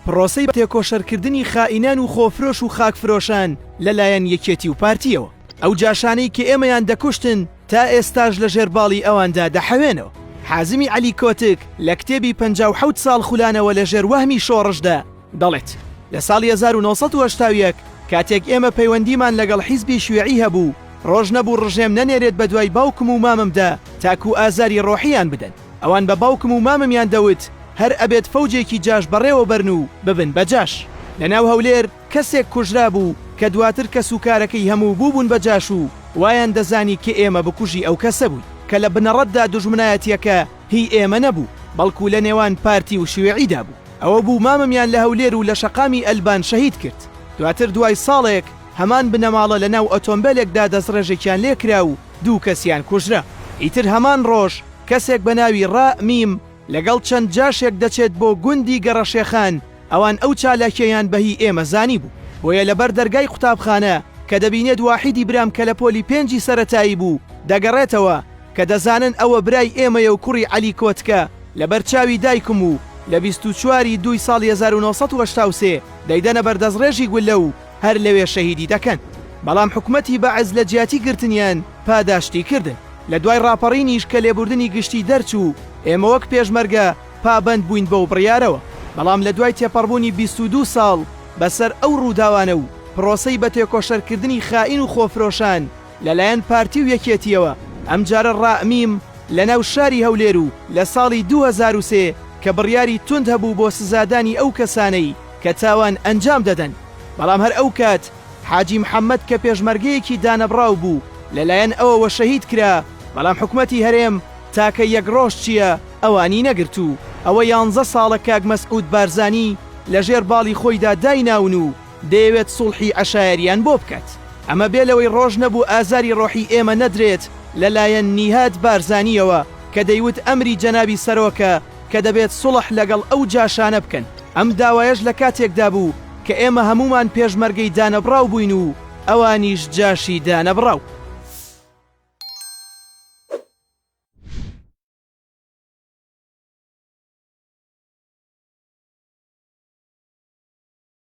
پرۆسەی تێکۆشەرکردنی خائینان و خۆفرۆش و خاکفرۆشان لەلایەن یەکێتی و پارتیەوە. ئەو جاشانەی کە ئێمەیان دەکوشتن تا ئێستاش لە ژێرباڵی ئەواندا دەحەوێنەوە. حازمی عەلی کۆتک لە کتێبی 57 ساڵ خولانەوە لە ژێر وەهمی شۆڕشدا دەڵێت لە ساڵی 1970 کاتێک ئێمە پەیوەندیمان لەگەڵ حیزبی شیوعی هەبوو، ڕۆژ نەبوو ڕژێم نەنێرێت بە دوای باوکم و ماممدا تاکو ئازاری ڕۆحیان بدەن. ئەوان بە باوکم و ماممیان دەوت هەر ئەبێت فەوجێکی جاش بەڕێوە بەرن و ببن بەجاش. لەناو هەولێر کەسێک کوژرا بوو کە دواتر کەس و کارەکەی هەموو بووبوون بەجاش و وایان دەزانی کە ئێمە بکوژی ئەو کەسە بووی کە لە بنەڕەتدا دوژمنایەتیەکە هی ئێمە نەبوو بەڵکو لە نێوان پارتی و شیوعیدا بوو. ئەوە بوو ماممیان لە هەولێر و لە شەقامی ئەلبان شەهید کرد. دواتر دوای ساڵێک هەمان بنەماڵە لە ناو ئۆتۆمبیلێکدا دەستڕێژێکیان لێکرا و دوو کەسیان کوژرا. ئیتر هەمان ڕۆژ کەسێک بە ناوی ڕامیم لەگەڵ چەند جاشێک دەچێت بۆ گوندی گەڕەشێخان. ئەوان ئەو چالاکیەیان بەهی ئێمە زانی بوو، بۆیە لەبەر دەرگای قوتابخانە کە دەبینێت واحیدی برام کە لە پۆلی 5 سەرەتایی بوو دەگەڕێتەوە کە دەزانن ئەوە برای ئێمەیە و کوڕی عەلی کۆتکە لەبەر چاوی دایکم و لە 24 دوای ساڵی 1970 دەیدەنە بەردەستڕێژی گولە و هەر لەوێ شەهیدی دەکەن. بەڵام حکومەتی بەعز لە جیاتی گرتنیان پاداشتی کردن. لە دوای ڕاپەڕینیش کە لێبوردنی گشتی دەرچوو ئێمە وەک پێشمەرگە پابند بووین بەو بڕیارەوە. بەڵام لە دوای تێپەڕبوونی 22 ساڵ بەسەر ئەو ڕووداوانە و پرۆسەی بە تێکۆشەرکردنی خائین و خۆفرۆشان لەلایەن پارتی و یەکێتیەوە ئەمجارە ڕامیم لە ناو شاری هەولێر و لە ساڵی 2003 کە بڕیاری تند هەبوو بۆ سزادانی ئەو کەسانەی کە تاوان ئەنجام دەدەن. بەڵام هەر ئەو کات حاجی محەممەد کە پێشمەرگەیەکی دانەبراو بوو لەلایەن ئەوەوە شەهید کرا. بەڵام حکومەتی هەرێم تاکە یەک ڕۆژ چییە ئەوانی نەگرت و ئەوە 11 ساڵە کاک مەسعود بارزانی لە ژێر باڵی خۆیدا دایناون و دەیەوێت سوڵحی عەشایەریان بۆ بکات. ئەمە بێ لەوەی ڕۆژ نەبوو ئازاری ڕۆحی ئێمە نەدرێت لەلایەن نیهاد بارزانیەوە کە دەیوت ئەمری جەنابی سەرۆکە کە دەبێت سوڵح لەگەڵ ئەو جاشانە بکەن. ئەم داوایەش لە کاتێکدا بوو کە ئێمە هەمومان پێشمەرگەی دانەبراو بووین و ئەوانیش جاشی دانەبراو.